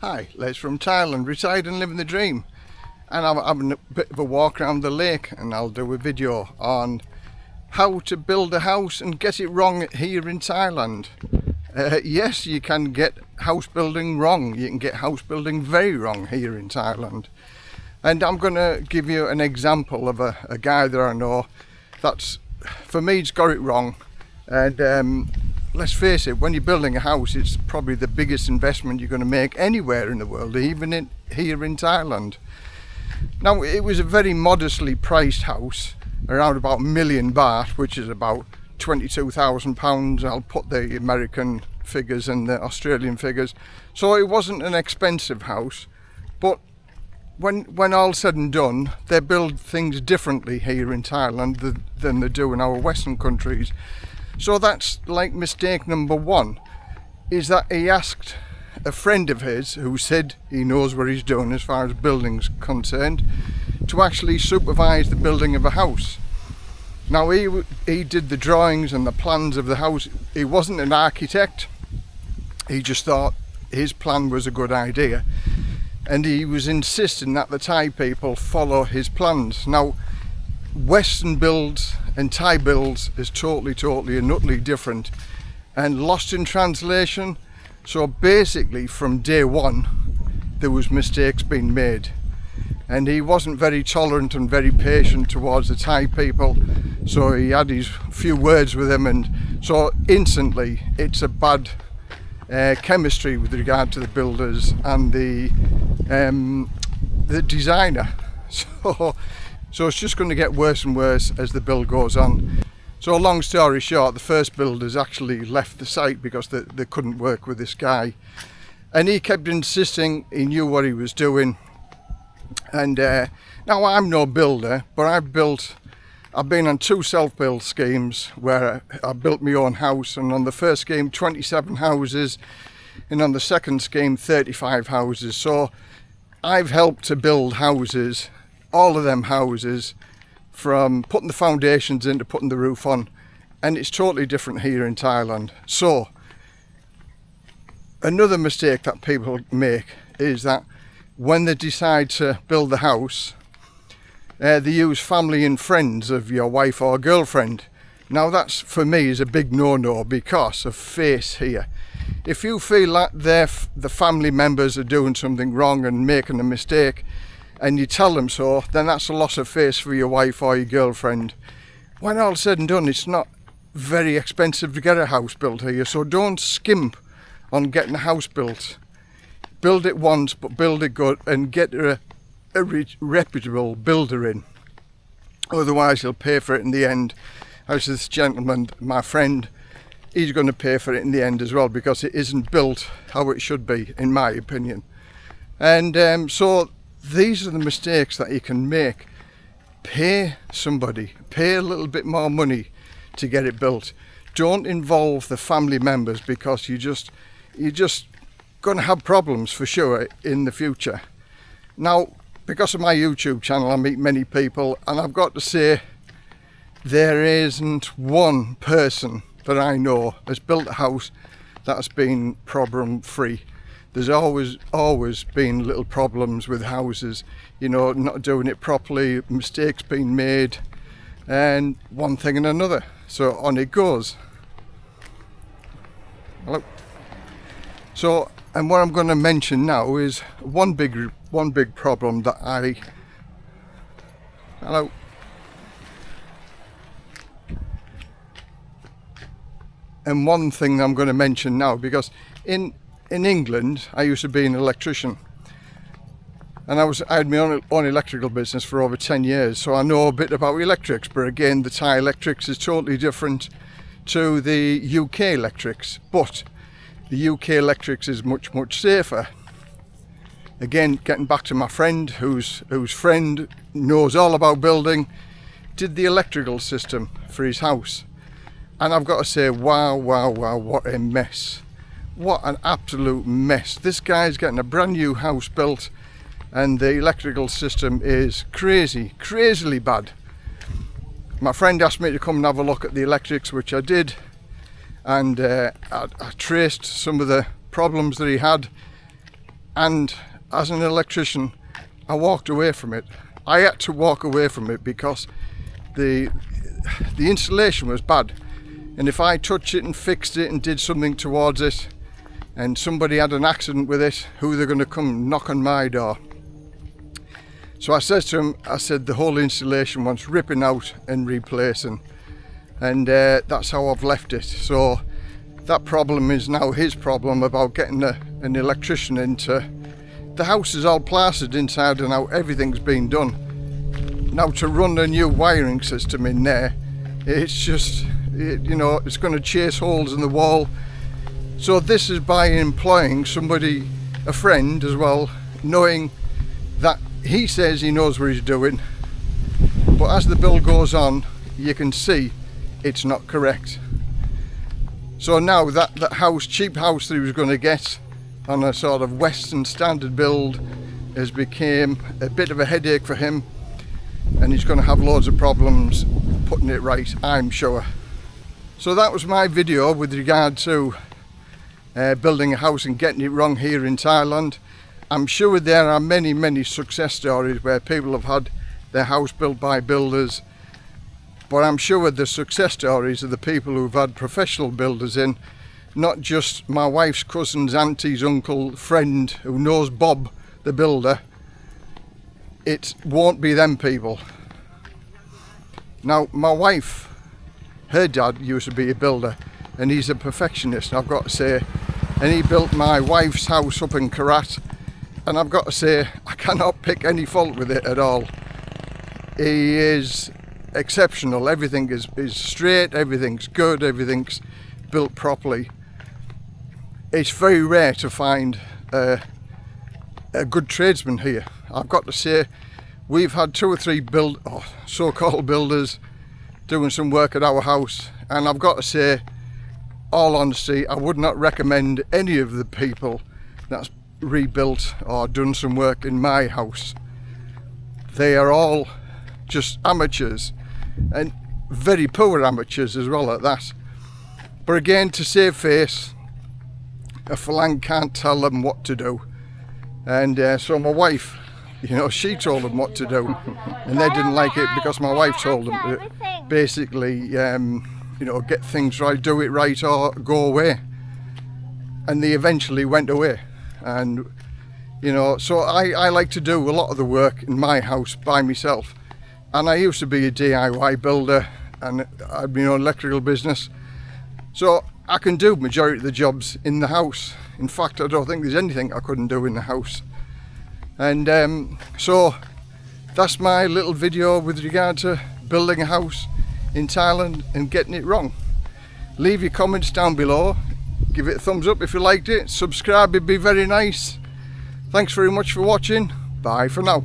Hi, Les from Thailand, retired and living the dream. And I'm having a bit of a walk around the lake, and I'll do a video on how to build a house and get it wrong here in Thailand. Yes, you can get house building wrong. You can get house building very wrong here in Thailand. And I'm going to give you an example of a guy that I know that's, for me, he's got it wrong. And let's face it, when you're building a house, it's probably the biggest investment you're going to make anywhere in the world, even here in Thailand. Now, it was a very modestly priced house, around about £1 million baht, which is about £22,000. I'll put the American figures and the Australian figures. So it wasn't an expensive house, but when all's said and done, they build things differently here in Thailand than they do in our Western countries. So that's like mistake number one, is that he asked a friend of his who said he knows what he's doing as far as building's concerned to actually supervise the building of a house. Now he did the drawings and the plans of the house. He wasn't an architect. He just thought his plan was a good idea, and he was insisting that the Thai people follow his plans. Now, Western builds and Thai builds is totally and utterly different and lost in translation. So basically from day one there was mistakes being made, and he wasn't very tolerant and very patient towards the Thai people, so he had his few words with them, and so instantly it's a bad chemistry with regard to the builders and the designer. So it's just going to get worse and worse as the build goes on. So long story short, the first builders actually left the site because they couldn't work with this guy. And he kept insisting he knew what he was doing. And now I'm no builder, but I've been on 2 self-build schemes where I built my own house. And on the first scheme, 27 houses. And on the second scheme, 35 houses. So I've helped to build houses, all of them houses, from putting the foundations in to putting the roof on, and it's totally different here in Thailand. So another mistake that people make is that when they decide to build the house, they use family and friends of your wife or girlfriend. Now that's, for me, is a big no-no because of face here. If you feel that the family members are doing something wrong and making a mistake, and you tell them so, then that's a loss of face for your wife or your girlfriend. When all's said and done, it's not very expensive to get a house built here, so don't skimp on getting a house built. Build it once, but build it good, and get a reputable builder in. Otherwise you'll pay for it in the end. As this gentleman, my friend, he's going to pay for it in the end as well, because it isn't built how it should be, in my opinion. And so these are the mistakes that you can make. Pay somebody, pay a little bit more money to get it built. Don't involve the family members, because you're just going to have problems for sure in the future. Now, because of my YouTube channel, I meet many people, and I've got to say there isn't one person that I know has built a house that's been problem free. There's always been little problems with houses, not doing it properly, mistakes being made, and one thing and another. So on it goes. Hello. So, and what I'm going to mention now is one big problem that hello. And one thing I'm going to mention now, because in England, I used to be an electrician, and I had my own electrical business for over 10 years, so I know a bit about electrics. But again, the Thai electrics is totally different to the UK electrics, but the UK electrics is much safer. Again, getting back to my friend, whose friend knows all about building, did the electrical system for his house, and I've got to say, wow, what a mess. What an absolute mess. This guy's getting a brand new house built, and the electrical system is crazily bad. My friend asked me to come and have a look at the electrics, which I did, and I traced some of the problems that he had, and as an electrician I walked away from it. I had to walk away from it because the installation was bad, and if I touched it and fixed it and did something towards it and somebody had an accident with it, who they're going to come knock on my door? So I said to him, I said the whole installation wants ripping out and replacing, and that's how I've left it. So that problem is now his problem about getting an electrician into. The house is all plastered inside and out, everything's been done. Now to run a new wiring system in there, it's just, you know, it's going to chase holes in the wall. So this is by employing somebody, a friend as well, knowing that he says he knows what he's doing, but as the bill goes on you can see it's not correct. So now that house, cheap house that he was going to get on a sort of Western standard build, has become a bit of a headache for him, and he's going to have loads of problems putting it right, I'm sure. So that was my video with regard to building a house and getting it wrong here in Thailand. I'm sure there are many success stories where people have had their house built by builders, but I'm sure the success stories are the people who've had professional builders in, not just my wife's cousin's auntie's uncle friend who knows Bob the builder. It won't be them people. Now my wife, her dad used to be a builder and he's a perfectionist, I've got to say, and he built my wife's house up in Karat. And I've got to say, I cannot pick any fault with it at all. He is exceptional. Everything is straight, everything's good, everything's built properly. It's very rare to find a good tradesman here. I've got to say, we've had 2 or 3 so-called builders doing some work at our house, and I've got to say, all honesty, I would not recommend any of the people that's rebuilt or done some work in my house. They are all just amateurs, and very poor amateurs as well at that. But again, to save face, a phalang can't tell them what to do, and so my wife, you know, she told them what to do, and they didn't like it because my wife told them to basically you know, get things right, do it right or go away, and they eventually went away. And you know, so I like to do a lot of the work in my house by myself, and I used to be a DIY builder and I'd been an electrical business, so I can do majority of the jobs in the house. In fact, I don't think there's anything I couldn't do in the house. And so that's my little video with regard to building a house in Thailand and getting it wrong. Leave your comments down below. Give it a thumbs up if you liked it. Subscribe, it'd be very nice. Thanks very much for watching. Bye for now.